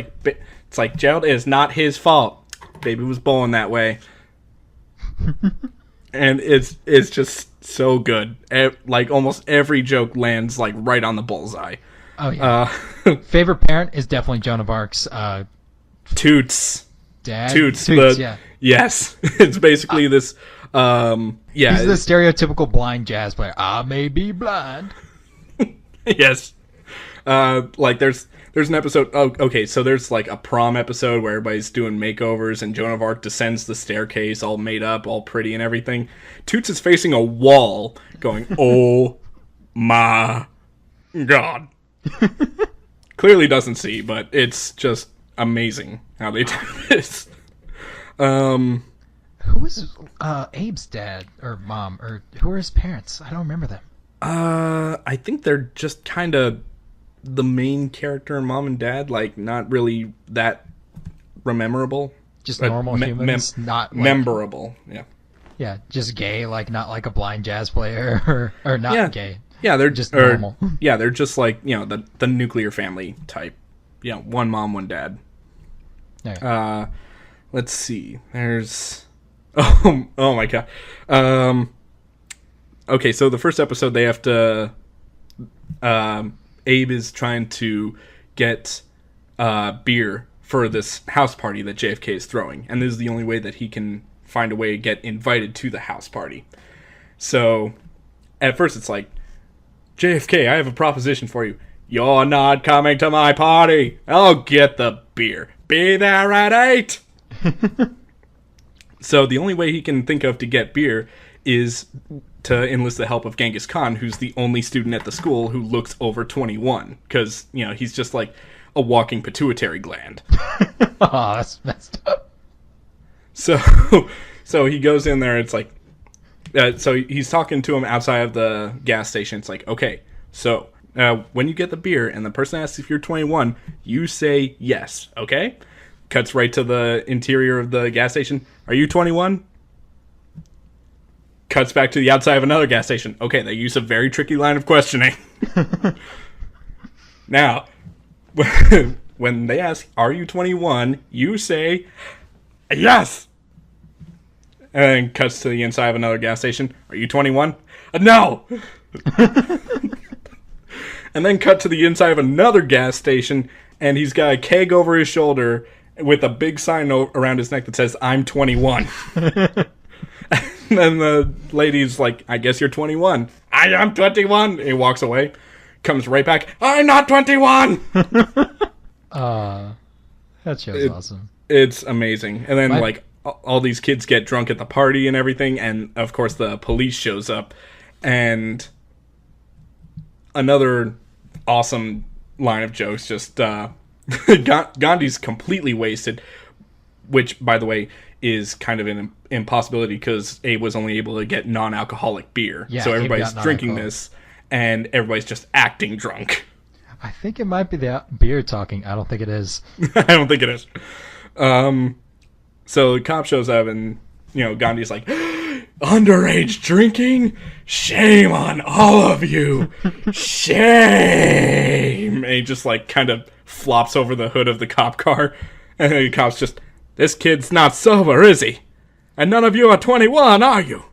like Gerald, is not his fault. Baby was born that way. And it's just so good. Like almost every joke lands like right on the bullseye. Oh yeah. Favorite parent is definitely Joan of Arc's Toots. Dad. Toots. Yeah. Yes. It's basically this. Yeah. He's the stereotypical blind jazz player. I may be blind. Yes. Like there's an episode. Oh, okay. So there's like a prom episode where everybody's doing makeovers and Joan of Arc descends the staircase all made up, all pretty and everything. Toots is facing a wall going, "Oh my God." Clearly doesn't see, but it's just amazing how they do this. Who was Abe's dad or mom, or who are his parents? I don't remember them. I think they're just kind of the main character, mom and dad, like not really that memorable. Just normal humans, not like, memorable. Yeah. Yeah, just gay, like not like a blind jazz player or not gay. Yeah, they're just normal. Yeah, they're just like the nuclear family type. Yeah, one mom, one dad. Okay. Let's see. There's oh my God. Okay, so the first episode they have to. Abe is trying to get beer for this house party that JFK is throwing, and this is the only way that he can find a way to get invited to the house party. So, at first it's like, "JFK, I have a proposition for you. You're not coming to my party. I'll get the beer. Be there at 8." So the only way he can think of to get beer is to enlist the help of Genghis Khan, who's the only student at the school who looks over 21, because he's just like a walking pituitary gland. Oh, that's messed up. So he goes in there. It's like, so he's talking to him outside of the gas station. It's like, okay, so when you get the beer and the person asks if you're 21, you say yes. Okay. Cuts right to the interior of the gas station. Are you 21? Cuts back to the outside of another gas station. Okay, they use a very tricky line of questioning. Now, when they ask, are you 21? You say, yes. And then cuts to the inside of another gas station. Are you 21? No. And then cut to the inside of another gas station, and he's got a keg over his shoulder with a big sign around his neck that says, I'm 21. And then the lady's like, I guess you're 21. I am 21. He walks away. Comes right back. I'm not 21. That show's awesome. It's amazing. And then all these kids get drunk at the party and everything. And of course the police shows up. And another awesome line of jokes. Just Gandhi's completely wasted. Which, by the way, is kind of an impossibility because Abe was only able to get non-alcoholic beer. Yeah, so everybody's drinking this, and everybody's just acting drunk. I think it might be the beer talking. I don't think it is. I don't think it is. So the cop shows up, and Gandhi's like, underage drinking? Shame on all of you. Shame. And he just kind of flops over the hood of the cop car, and the cop's just, this kid's not sober, is he? And none of you are 21, are you?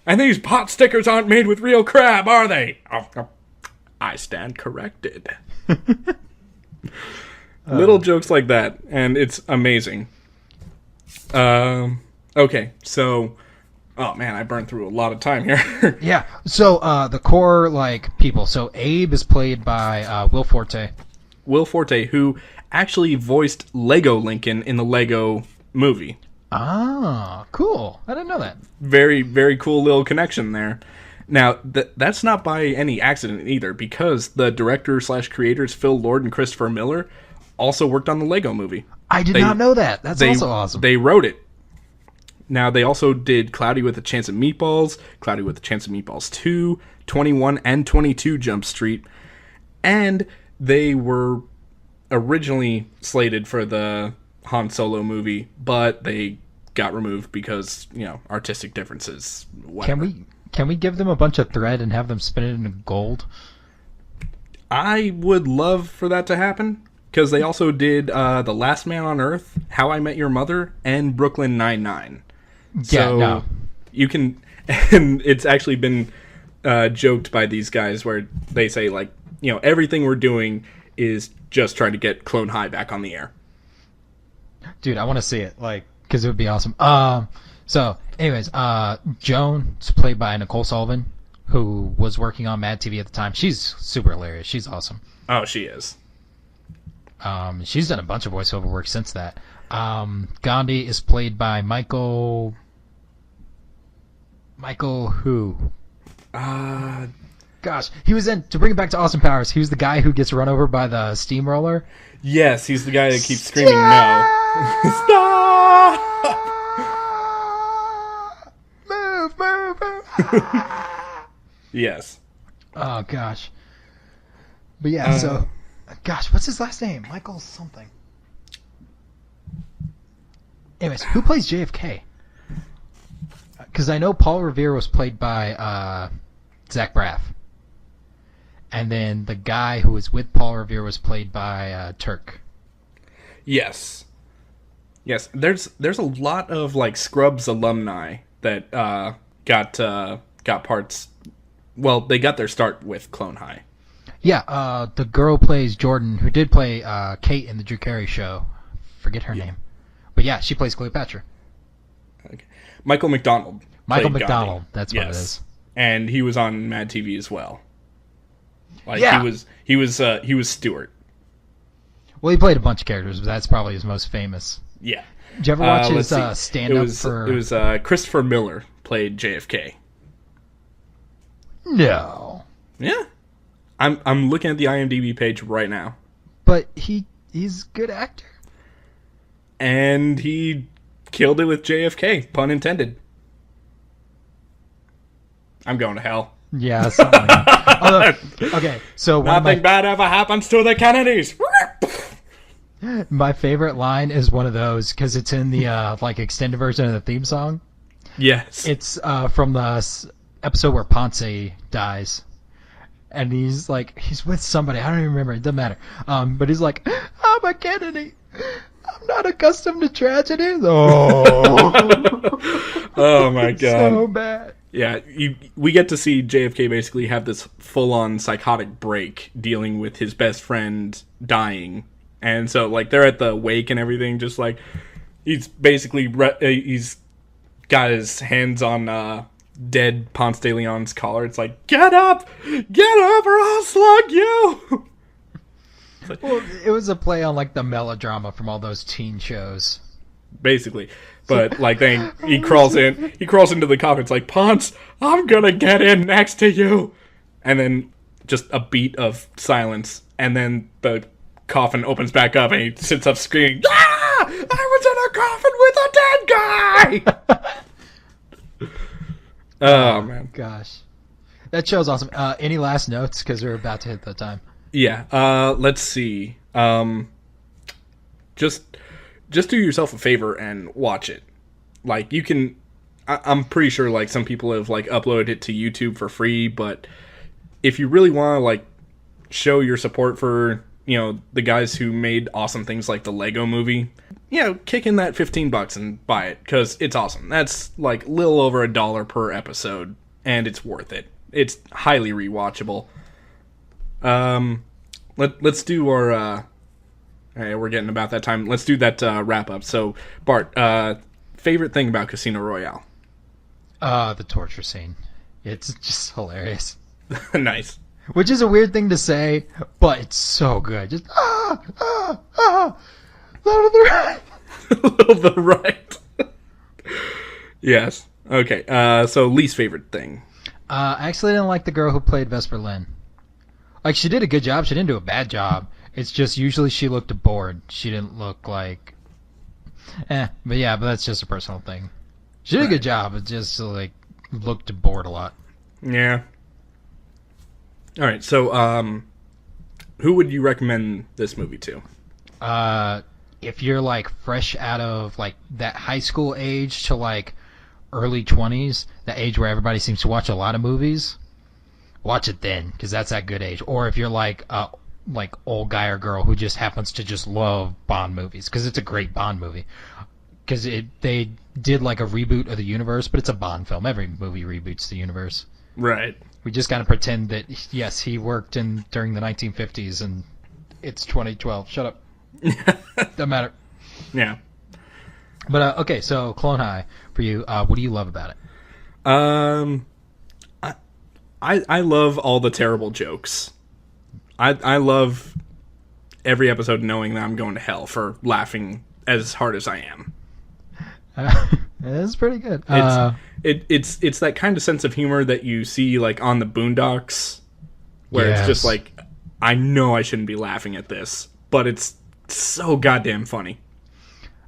And these pot stickers aren't made with real crab, are they? Oh, I stand corrected. Little jokes like that, and it's amazing. Okay, so... Oh, man, I burned through a lot of time here. Yeah, so the core, people. So Abe is played by Will Forte. Will Forte, who actually voiced Lego Lincoln in the Lego movie. Ah, cool. I didn't know that. Very, very cool little connection there. Now, that's not by any accident either, because the director/creators Phil Lord and Christopher Miller also worked on the Lego movie. I did not know that. That's also awesome. They wrote it. Now, they also did Cloudy with a Chance of Meatballs, Cloudy with a Chance of Meatballs 2, 21 and 22 Jump Street, and they were originally slated for the Han Solo movie, but they got removed because, artistic differences, whatever. Can we give them a bunch of thread and have them spin it into gold? I would love for that to happen, because they also did The Last Man on Earth, How I Met Your Mother, and Brooklyn Nine-Nine. So you can, and it's actually been joked by these guys where they say, everything we're doing is just trying to get Clone High back on the air. Dude, I want to see it, because it would be awesome. So, anyways, Joan's played by Nicole Sullivan, who was working on Mad TV at the time. She's super hilarious. She's awesome. Oh, she is. She's done a bunch of voiceover work since that. Gandhi is played by Michael who? Gosh, he was in, to bring it back to Austin Powers, he was the guy who gets run over by the steamroller. Yes, he's the guy that keeps screaming no. Stop! Move. Yes. Oh, gosh. But yeah, so... Gosh, what's his last name? Michael something. Anyways, who plays JFK? Because I know Paul Revere was played by Zach Braff. And then the guy who was with Paul Revere was played by Turk. Yes. Yes, there's a lot of Scrubs alumni that got parts. Well, they got their start with Clone High. Yeah, the girl plays Jordan, who did play Kate in the Drew Carey show. Forget her name. But yeah, she plays Cleopatra. Okay. Michael McDonald. Michael McDonald, that's what it is. And he was on Mad TV as well. Yeah. He was Stuart. Well, he played a bunch of characters, but that's probably his most famous. Yeah. Did you ever watch his stand-up for... It was Christopher Miller played JFK. No. Yeah. I'm looking at the IMDb page right now. But he's a good actor. And he killed it with JFK, pun intended. I'm going to hell. Yeah, something like that. Although, okay, so nothing bad ever happens to the Kennedys. My favorite line is one of those because it's in the extended version of the theme song. Yes, it's from the episode where Ponce dies, and he's with somebody. I don't even remember. It doesn't matter. But he's like, "I'm a Kennedy. I'm not accustomed to tragedies." Oh, oh my god, so bad. Yeah, we get to see JFK basically have this full-on psychotic break dealing with his best friend dying. And so, they're at the wake and everything, just he's basically, he's got his hands on dead Ponce de Leon's collar. It's like, get up, or I'll slug you! Well, it was a play on, the melodrama from all those teen shows. Basically. But, then he crawls into the coffin. It's like, Ponce, I'm gonna get in next to you! And then just a beat of silence. And then the coffin opens back up and he sits up screaming, "Ah! I was in a coffin with a dead guy!" Oh, man. Gosh. That show's awesome. Any last notes? Because we're about to hit the time. Yeah. Let's see. Just do yourself a favor and watch it. You can... I'm pretty sure, some people have, uploaded it to YouTube for free, but if you really want to, show your support for, the guys who made awesome things like the Lego movie, kick in that $15 and buy it, because it's awesome. That's, little over $1 per episode, and it's worth it. It's highly rewatchable. Let's do our... Hey, we're getting about that time. Let's do that wrap up. So, Bart, favorite thing about Casino Royale? The torture scene. It's just hilarious. Nice. Which is a weird thing to say, but it's so good. Just little to the right. Little to the right. Yes. Okay. So least favorite thing. I actually didn't like the girl who played Vesper Lynn. She did a good job. She didn't do a bad job. It's just usually she looked bored. She didn't look like... but that's just a personal thing. She did a good job. It just, looked bored a lot. Yeah. Alright, so, who would you recommend this movie to? If you're, fresh out of, that high school age to, early 20s, the age where everybody seems to watch a lot of movies, watch it then, because that's that good age. Or if you're, old guy or girl who just happens to just love Bond movies, because it's a great Bond movie. Because they did a reboot of the universe, but it's a Bond film. Every movie reboots the universe. Right. We just gotta pretend that yes, he worked during the 1950s, and it's 2012. Shut up. Doesn't matter. Yeah. But okay, so Clone High for you. What do you love about it? I love all the terrible jokes. I love every episode knowing that I'm going to hell for laughing as hard as I am. It's pretty good. It's that kind of sense of humor that you see on the Boondocks, where It's just I know I shouldn't be laughing at this, but it's so goddamn funny.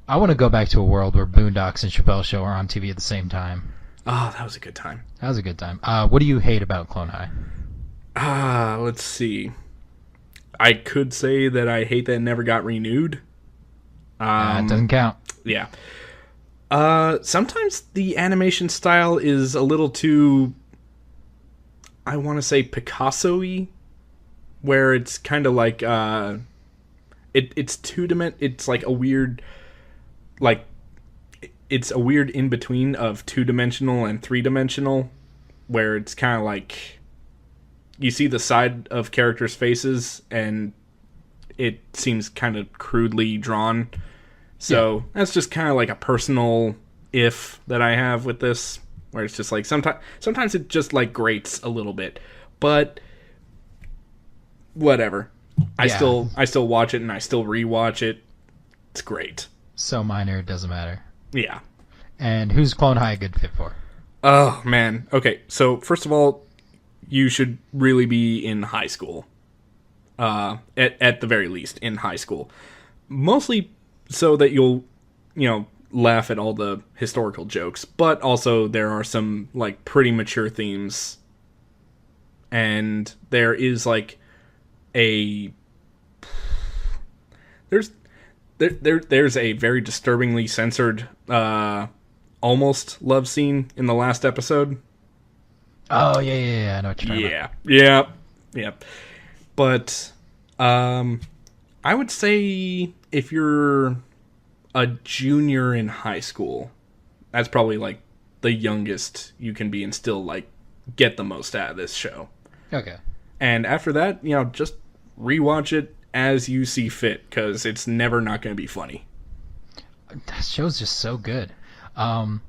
I want to go back to a world where Boondocks and Chappelle's Show are on TV at the same time. Oh, that was a good time. That was a good time. What do you hate about Clone High? Let's see. I could say that I hate that it never got renewed. It doesn't count. Yeah. Sometimes the animation style is a little too, I want to say, Picasso-y, where it's kind of it's two-dimensional. It's a weird, it's a weird in-between of two-dimensional and three-dimensional, where it's kind of you see the side of characters' faces, and it seems kind of crudely drawn. So that's just kind of a personal if that I have with this, where it's just sometimes it just grates a little bit, but whatever. I still watch it and I still rewatch it. It's great. So minor, it doesn't matter. Yeah. And who's Clone High a good fit for? Oh man. Okay. So first of all, you should really be in high school. At the very least, in high school. Mostly so that you'll, laugh at all the historical jokes, but also there are some, like, pretty mature themes. And there is, like, there's a very disturbingly censored, almost love scene in the last episode. Oh, yeah, I know what you're talking about. Yeah. But, I would say if you're a junior in high school, that's probably, like, the youngest you can be and still, like, get the most out of this show. Okay. And after that, just rewatch it as you see fit, because it's never not going to be funny. That show's just so good.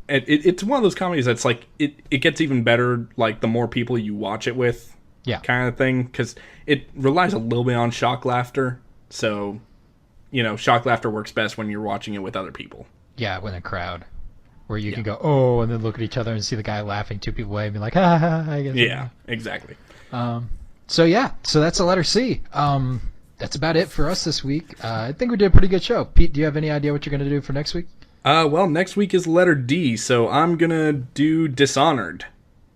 It's one of those comedies that's, like, it gets even better, like, the more people you watch it with. Yeah. Kind of thing, because it relies a little bit on shock laughter. So, shock laughter works best when you're watching it with other people. Yeah, with a crowd. Where you can go, oh, and then look at each other and see the guy laughing 2 people away and be like, I guess. Yeah, exactly. So that's the letter C. That's about it for us this week. I think we did a pretty good show. Pete, do you have any idea what you're going to do for next week? Well, next week is letter D, so I'm going to do Dishonored.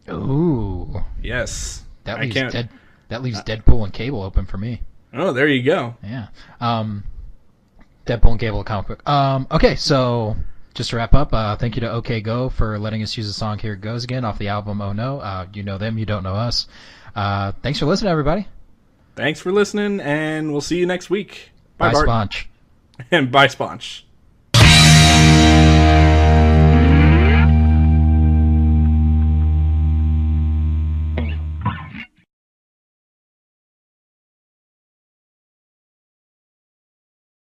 Ooh. Yes. That leaves Deadpool and Cable open for me. Oh, there you go. Yeah. Deadpool and Cable comic book. Okay, so just to wrap up, thank you to OK Go for letting us use the song Here It Goes Again off the album Oh No. You know them, you don't know us. Thanks for listening, everybody. Thanks for listening, and we'll see you next week. Bye, Sponch. And bye, Sponch.